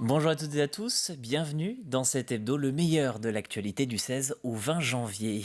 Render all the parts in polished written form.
Bonjour à toutes et à tous, bienvenue dans cet hebdo, le meilleur de l'actualité du 16 au 20 janvier.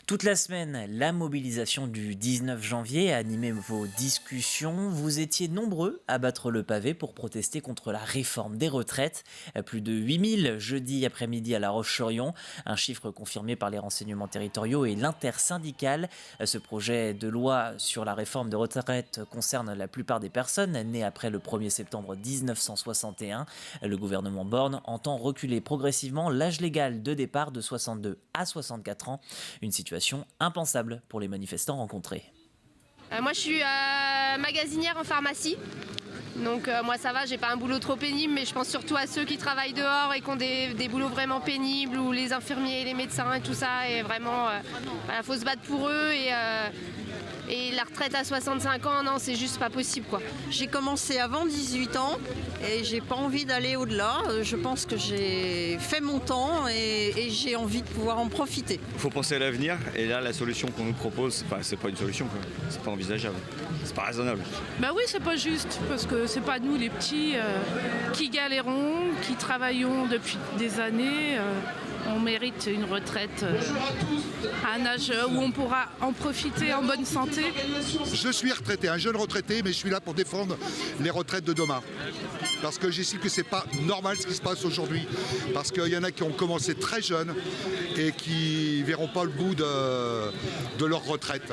Toute la semaine, la mobilisation du 19 janvier a animé vos discussions. Vous étiez nombreux à battre le pavé pour protester contre la réforme des retraites. Plus de 8000 jeudi après-midi à La Roche-sur-Yon, un chiffre confirmé par les renseignements territoriaux et l'intersyndicale. Ce projet de loi sur la réforme des retraites concerne la plupart des personnes nées après le 1er septembre 1961. Le gouvernement Borne entend reculer progressivement l'âge légal de départ de 62 à 64 ans, une situation impensable pour les manifestants rencontrés. Moi je suis magasinière en pharmacie, donc moi ça va, j'ai pas un boulot trop pénible, mais je pense surtout à ceux qui travaillent dehors et qui ont des boulots vraiment pénibles, ou les infirmiers, les médecins et tout ça, et vraiment faut se battre pour eux, et la retraite à 65 ans, non, c'est juste pas possible, quoi. J'ai commencé avant 18 ans et j'ai pas envie d'aller au-delà. Je pense que j'ai fait mon temps et j'ai envie de pouvoir en profiter. Il faut penser à l'avenir, et là la solution qu'on nous propose, c'est pas une solution, quoi. C'est pas envisageable, c'est pas raisonnable. Bah oui, c'est pas juste, parce que c'est pas nous les petits qui galérons, qui travaillons depuis des années. On mérite une retraite à un âge où on pourra en profiter en bonne santé. Je suis retraité, un jeune retraité, mais je suis là pour défendre les retraites de demain. Parce que j'estime que c'est pas normal ce qui se passe aujourd'hui. Parce qu'il y en a qui ont commencé très jeunes et qui verront pas le bout de leur retraite.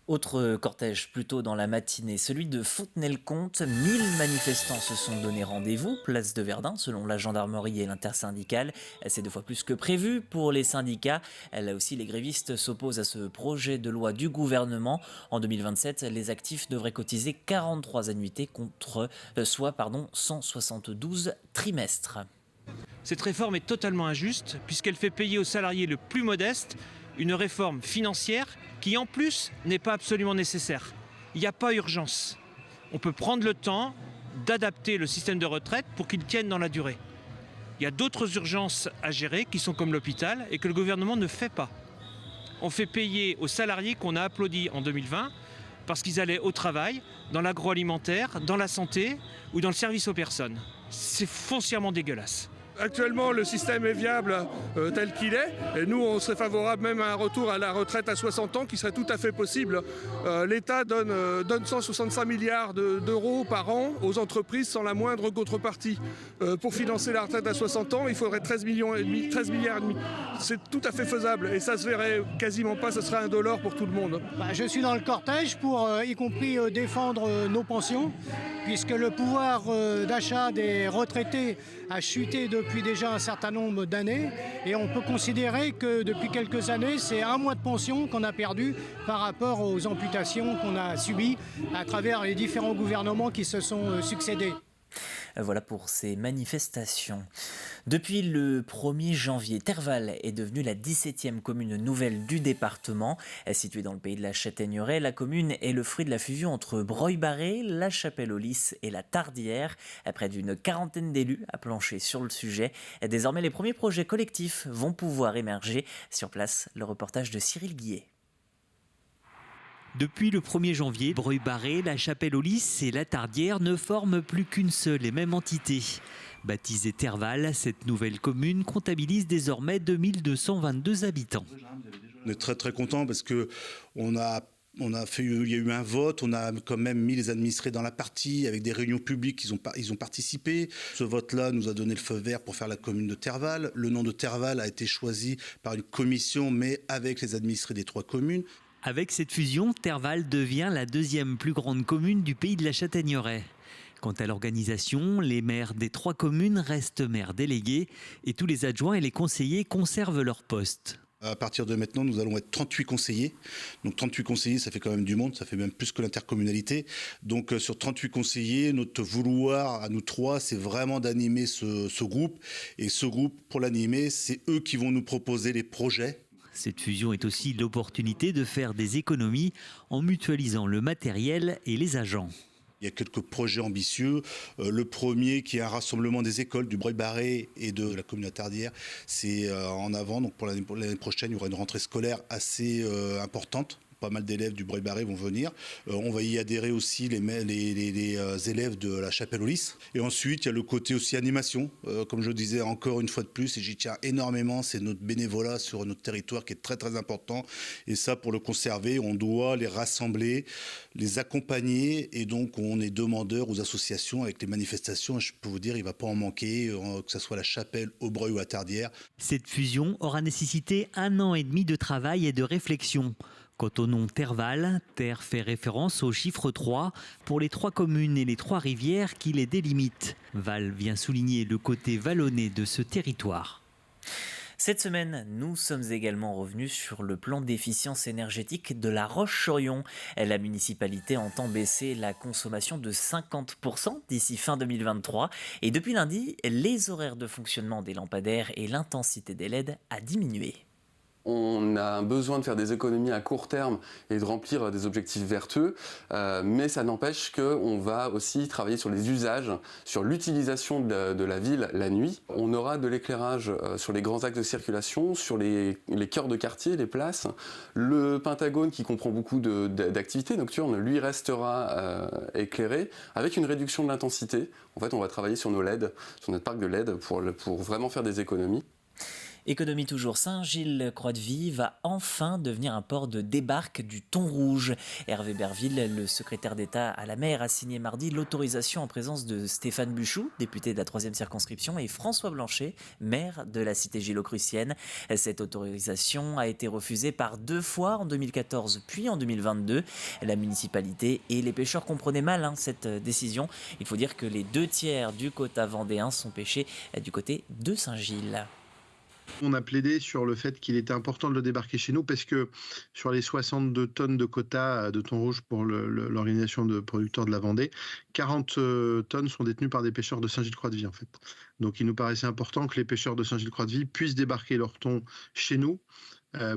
Autre cortège plus tôt dans la matinée, celui de Fontenay-le-Comte. 1000 manifestants se sont donné rendez-vous, place de Verdun, selon la gendarmerie et l'intersyndicale. C'est 2 fois plus que prévu pour les syndicats. Là aussi, les grévistes s'opposent à ce projet de loi du gouvernement. En 2027, les actifs devraient cotiser 43 annuités contre, soit 172 trimestres. Cette réforme est totalement injuste puisqu'elle fait payer aux salariés le plus modeste une réforme financière qui en plus n'est pas absolument nécessaire. Il n'y a pas urgence. On peut prendre le temps d'adapter le système de retraite pour qu'il tienne dans la durée. Il y a d'autres urgences à gérer qui sont comme l'hôpital et que le gouvernement ne fait pas. On fait payer aux salariés qu'on a applaudis en 2020 parce qu'ils allaient au travail, dans l'agroalimentaire, dans la santé ou dans le service aux personnes. C'est foncièrement dégueulasse. Actuellement, le système est viable tel qu'il est. Et nous, on serait favorable même à un retour à la retraite à 60 ans qui serait tout à fait possible. L'État donne 165 milliards d'euros par an aux entreprises sans la moindre contrepartie. Pour financer la retraite à 60 ans, il faudrait 13 milliards et demi. C'est tout à fait faisable et ça se verrait quasiment pas, ce serait indolore pour tout le monde. Je suis dans le cortège pour y compris défendre nos pensions, puisque le pouvoir d'achat des retraités a chuté depuis déjà un certain nombre d'années, et on peut considérer que depuis quelques années, c'est 1 mois de pension qu'on a perdu par rapport aux amputations qu'on a subies à travers les différents gouvernements qui se sont succédés. Voilà pour ces manifestations. Depuis le 1er janvier, Terval est devenue la 17e commune nouvelle du département. Située dans le pays de la Châtaigneraie, la commune est le fruit de la fusion entre Breuil-Barré, La Chapelle-aux-Lys et La Tardière. Près d'une quarantaine d'élus a planché sur le sujet. Désormais, les premiers projets collectifs vont pouvoir émerger. Sur place, le reportage de Cyril Guillet. Depuis le 1er janvier, Breuil-Barré, La Chapelle-aux-Lys et La Tardière ne forment plus qu'une seule et même entité. Baptisée Terval, cette nouvelle commune comptabilise désormais 2222 habitants. On est très très contents parce que il y a eu un vote, on a quand même mis les administrés dans la partie avec des réunions publiques, ils ont participé. Ce vote-là nous a donné le feu vert pour faire la commune de Terval. Le nom de Terval a été choisi par une commission, mais avec les administrés des 3 communes. Avec cette fusion, Terval devient la 2e plus grande commune du pays de la Châtaigneraie. Quant à l'organisation, les maires des 3 communes restent maires délégués et tous les adjoints et les conseillers conservent leur poste. À partir de maintenant, nous allons être 38 conseillers. Donc 38 conseillers, ça fait quand même du monde, ça fait même plus que l'intercommunalité. Donc sur 38 conseillers, notre vouloir à nous 3, c'est vraiment d'animer ce groupe. Et ce groupe, pour l'animer, c'est eux qui vont nous proposer les projets. Cette fusion est aussi l'opportunité de faire des économies en mutualisant le matériel et les agents. Il y a quelques projets ambitieux. Le premier, qui est un rassemblement des écoles du Breuil-Barré et de la commune de Tardière, c'est en avant. Donc pour l'année prochaine, il y aura une rentrée scolaire assez importante pas mal d'élèves du Breuil-Barré vont venir. On va y adhérer aussi les élèves de la Chapelle-aux-Lys. Et ensuite, il y a le côté aussi animation. Comme je le disais encore une fois de plus, et j'y tiens énormément, c'est notre bénévolat sur notre territoire qui est très très important. Et ça, pour le conserver, on doit les rassembler, les accompagner. Et donc, on est demandeur aux associations avec les manifestations. Et je peux vous dire, il ne va pas en manquer, que ce soit la Chapelle, Aubreuil ou à Tardière. Cette fusion aura nécessité 1 an et demi de travail et de réflexion. Quant au nom Terval, Ter fait référence au chiffre 3 pour les 3 communes et les 3 rivières qui les délimitent. Val vient souligner le côté vallonné de ce territoire. Cette semaine, nous sommes également revenus sur le plan d'efficience énergétique de La Roche-sur-Yon. La municipalité entend baisser la consommation de 50% d'ici fin 2023. Et depuis lundi, les horaires de fonctionnement des lampadaires et l'intensité des LED a diminué. On a besoin de faire des économies à court terme et de remplir des objectifs vertueux, mais ça n'empêche qu'on va aussi travailler sur les usages, sur l'utilisation de la ville la nuit. On aura de l'éclairage sur les grands axes de circulation, sur les cœurs de quartier, les places. Le Pentagone, qui comprend beaucoup d'activités nocturnes, lui restera éclairé avec une réduction de l'intensité. En fait, on va travailler sur nos LED, sur notre parc de LED pour vraiment faire des économies. Économie toujours, Saint-Gilles-Croix-de-Vie va enfin devenir un port de débarque du thon rouge. Hervé Berville, le secrétaire d'État à la mer, a signé mardi l'autorisation en présence de Stéphane Buchou, député de la 3e circonscription, et François Blanchet, maire de la cité gillo-crucienne. Cette autorisation a été refusée par 2 fois, en 2014 puis en 2022. La municipalité et les pêcheurs comprenaient mal cette décision. Il faut dire que les 2 tiers du quota vendéen sont pêchés du côté de Saint-Gilles. On a plaidé sur le fait qu'il était important de le débarquer chez nous parce que sur les 62 tonnes de quotas de thon rouge pour l'organisation de producteurs de la Vendée, 40 tonnes sont détenues par des pêcheurs de Saint-Gilles-Croix-de-Vie en fait. Donc il nous paraissait important que les pêcheurs de Saint-Gilles-Croix-de-Vie puissent débarquer leur thon chez nous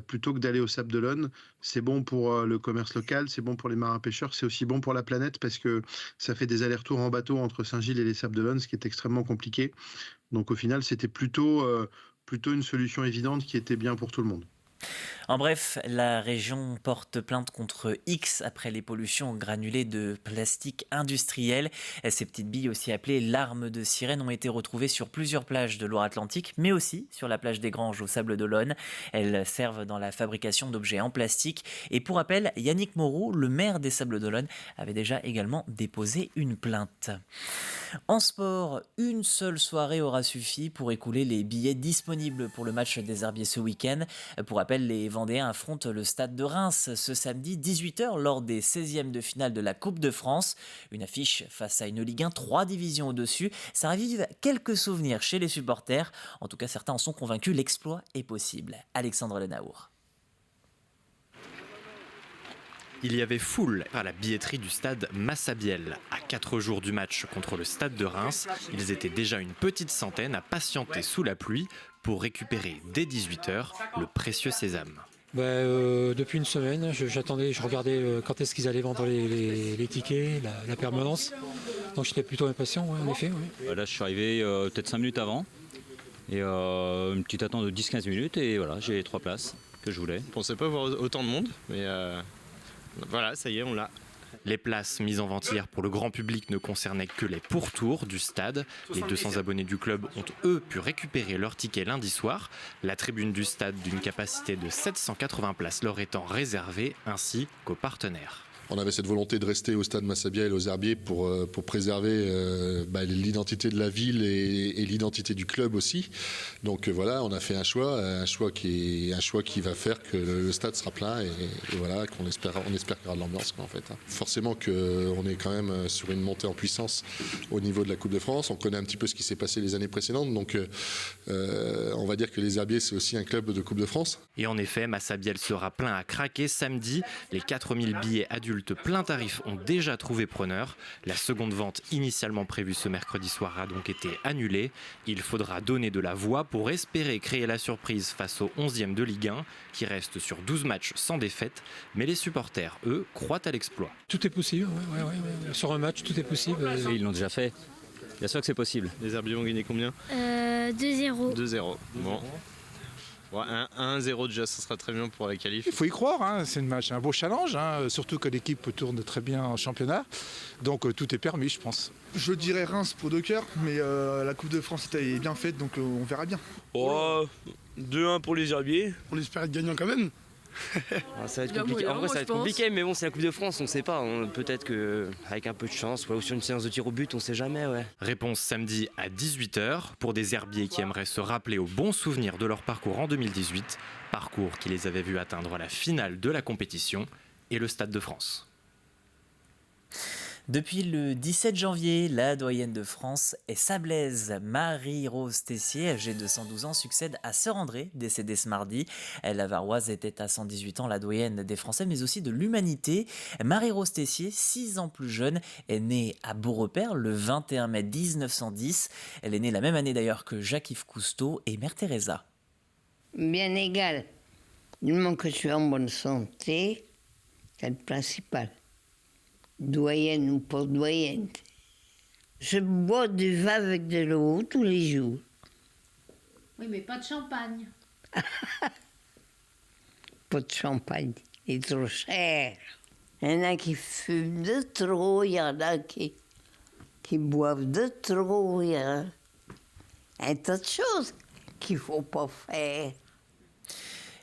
plutôt que d'aller au Sable d'Olonne. C'est bon pour le commerce local, c'est bon pour les marins pêcheurs, c'est aussi bon pour la planète parce que ça fait des allers-retours en bateau entre Saint-Gilles et les Sables d'Olonne, ce qui est extrêmement compliqué. Donc au final, c'était plutôt une solution évidente qui était bien pour tout le monde. En bref, la région porte plainte contre X après les pollutions granulées de plastique industriel. Ces petites billes, aussi appelées larmes de sirène, ont été retrouvées sur plusieurs plages de Loire-Atlantique, mais aussi sur la plage des Granges au Sable d'Olonne. Elles servent dans la fabrication d'objets en plastique. Et pour rappel, Yannick Moreau, le maire des Sables d'Olonne, avait déjà également déposé une plainte. En sport, une seule soirée aura suffi pour écouler les billets disponibles pour le match des Herbiers ce week-end. Pour rappel, les Vendéens affrontent le Stade de Reims ce samedi 18h lors des 16e de finale de la Coupe de France. Une affiche face à une Ligue 1 3 divisions au-dessus. Ça ravive quelques souvenirs chez les supporters. En tout cas, certains en sont convaincus, l'exploit est possible. Alexandre Lenaour. Il y avait foule à la billetterie du stade Massabielle. À 4 jours du match contre le Stade de Reims, ils étaient déjà une petite centaine à patienter sous la pluie pour récupérer dès 18h le précieux sésame. Depuis une semaine, j'attendais, je regardais quand est-ce qu'ils allaient vendre les tickets, la permanence. Donc j'étais plutôt impatient, en effet. Oui. Là, je suis arrivé peut-être 5 minutes avant. Et une petite attente de 10-15 minutes et voilà, j'ai 3 places que je voulais. Je ne pensais pas voir autant de monde, mais voilà, ça y est, on l'a. Les places mises en vente hier pour le grand public ne concernaient que les pourtours du stade. Les 200 abonnés du club ont, eux, pu récupérer leur ticket lundi soir. La tribune du stade d'une capacité de 780 places leur étant réservée, ainsi qu'aux partenaires. On avait cette volonté de rester au stade Massabielle et aux Herbiers pour préserver l'identité de la ville et l'identité du club aussi. Donc voilà, on a fait un choix qui va faire que le stade sera plein et voilà, on espère qu'il y aura de l'ambiance en fait. Forcément qu'on est quand même sur une montée en puissance au niveau de la Coupe de France. On connaît un petit peu ce qui s'est passé les années précédentes, donc on va dire que les Herbiers c'est aussi un club de Coupe de France. Et en effet, Massabielle sera plein à craquer samedi. Les 4000 billets adultes plein tarif ont déjà trouvé preneur. La seconde vente initialement prévue ce mercredi soir a donc été annulée. Il faudra donner de la voix pour espérer créer la surprise face au 11e de Ligue 1 qui reste sur 12 matchs sans défaite. Mais les supporters, eux, croient à l'exploit. Tout est possible, ouais. Sur un match, tout est possible. Et ils l'ont déjà fait. Bien sûr que c'est possible. Les Herbiers ont gagné combien 2-0. 2-0. Bon. Ouais, 1-0 déjà, ça sera très bien pour la qualif. Il faut y croire, hein. C'est un beau challenge, hein. Surtout que l'équipe tourne très bien en championnat. Donc tout est permis, je pense. Je dirais Reims pour de cœur, mais la Coupe de France est bien faite, donc on verra bien. Oh, 2-1 pour les Herbiers. On espère être gagnant quand même. Ça va être compliqué. En vrai, ça va être compliqué, mais bon, c'est la Coupe de France, on ne sait pas. Peut-être qu'avec un peu de chance, ou sur une séance de tir au but, on ne sait jamais. Ouais. Réponse samedi à 18h pour des herbiers qui aimeraient se rappeler aux bons souvenirs de leur parcours en 2018, parcours qui les avait vus atteindre la finale de la compétition et le Stade de France. Depuis le 17 janvier, la doyenne de France est sablaise. Marie-Rose Tessier, âgée de 112 ans, succède à Sœur André, décédée ce mardi. La Varoise était à 118 ans, la doyenne des Français, mais aussi de l'humanité. Marie-Rose Tessier, 6 ans plus jeune, est née à Beaurepaire le 21 mai 1910. Elle est née la même année d'ailleurs que Jacques-Yves Cousteau et Mère Teresa. Bien égal. Du moment que je suis en bonne santé, c'est le principal. Doyenne ou pas doyenne. Je bois du vin avec de l'eau tous les jours. Oui, mais pas de champagne. Pas de champagne, il est trop cher. Il y en a qui fument de trop, il y en a qui boivent de trop, il y a un tas de choses qu'il ne faut pas faire.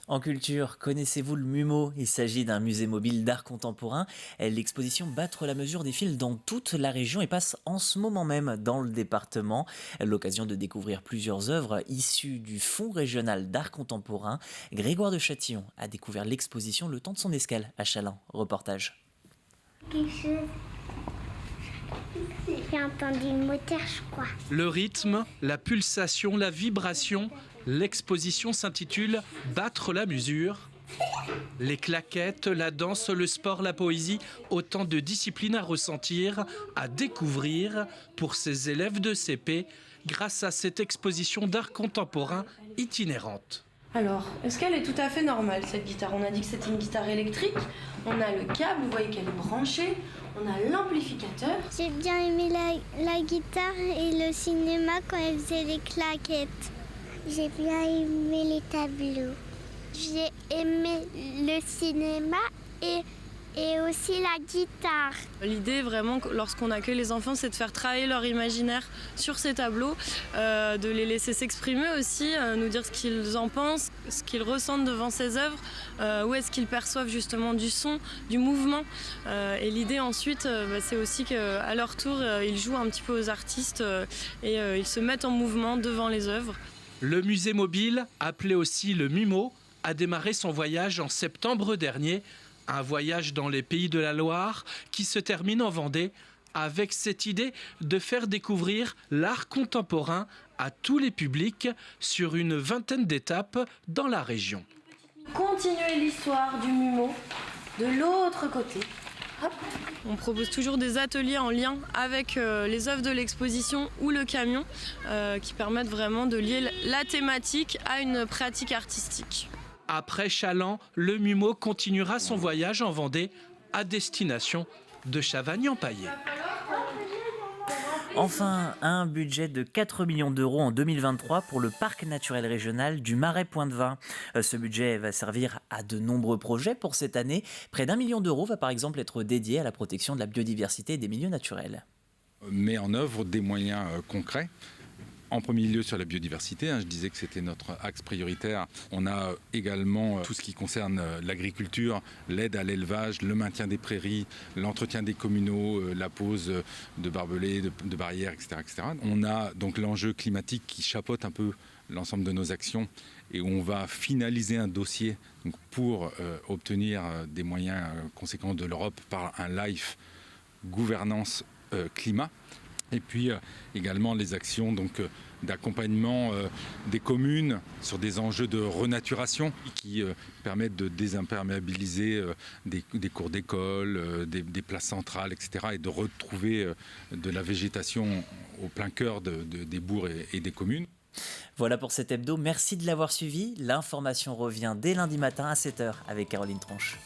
En culture, connaissez-vous le MUMO? Il s'agit d'un musée mobile d'art contemporain. L'exposition Battre la mesure défile dans toute la région et passe en ce moment même dans le département. L'occasion de découvrir plusieurs œuvres issues du Fonds régional d'art contemporain. Grégoire de Châtillon a découvert l'exposition le temps de son escale à Châlins. Reportage. Quelque chose. J'ai entendu le moteur, je crois. Le rythme, la pulsation, la vibration. L'exposition s'intitule « Battre la mesure ». Les claquettes, la danse, le sport, la poésie, autant de disciplines à ressentir, à découvrir pour ces élèves de CP grâce à cette exposition d'art contemporain itinérante. Alors, est-ce qu'elle est tout à fait normale cette guitare? On a dit que c'était une guitare électrique, on a le câble, vous voyez qu'elle est branchée, on a l'amplificateur. J'ai bien aimé la guitare et le cinéma quand elle faisait les claquettes. J'ai bien aimé les tableaux. J'ai aimé le cinéma et aussi la guitare. L'idée vraiment, lorsqu'on accueille les enfants, c'est de faire travailler leur imaginaire sur ces tableaux, de les laisser s'exprimer aussi, nous dire ce qu'ils en pensent, ce qu'ils ressentent devant ces œuvres, où est-ce qu'ils perçoivent justement du son, du mouvement. Et l'idée ensuite, c'est aussi qu'à leur tour, ils jouent un petit peu aux artistes et ils se mettent en mouvement devant les œuvres. Le musée mobile, appelé aussi le MUMO, a démarré son voyage en septembre dernier. Un voyage dans les pays de la Loire qui se termine en Vendée avec cette idée de faire découvrir l'art contemporain à tous les publics sur une vingtaine d'étapes dans la région. Continuer l'histoire du MUMO de l'autre côté. Hop. On propose toujours des ateliers en lien avec les œuvres de l'exposition ou le camion qui permettent vraiment de lier la thématique à une pratique artistique. Après Châlins, le MUMO continuera son voyage en Vendée à destination de Chavagne-en-Paillé. Enfin, un budget de 4 millions d'euros en 2023 pour le parc naturel régional du Marais Pointe-de-Vin. Ce budget va servir à de nombreux projets pour cette année. Près d'1 million d'euros va par exemple être dédié à la protection de la biodiversité et des milieux naturels. Met en œuvre des moyens concrets. En premier lieu sur la biodiversité, je disais que c'était notre axe prioritaire. On a également tout ce qui concerne l'agriculture, l'aide à l'élevage, le maintien des prairies, l'entretien des communaux, la pose de barbelés, de barrières, etc., etc. On a donc l'enjeu climatique qui chapeaute un peu l'ensemble de nos actions et on va finaliser un dossier pour obtenir des moyens conséquents de l'Europe par un LIFE gouvernance climat. Et puis également les actions d'accompagnement des communes sur des enjeux de renaturation qui permettent de désimperméabiliser des cours d'école, des places centrales, etc. et de retrouver de la végétation au plein cœur des bourgs et des communes. Voilà pour cet hebdo, merci de l'avoir suivi. L'information revient dès lundi matin à 7h avec Caroline Tronche.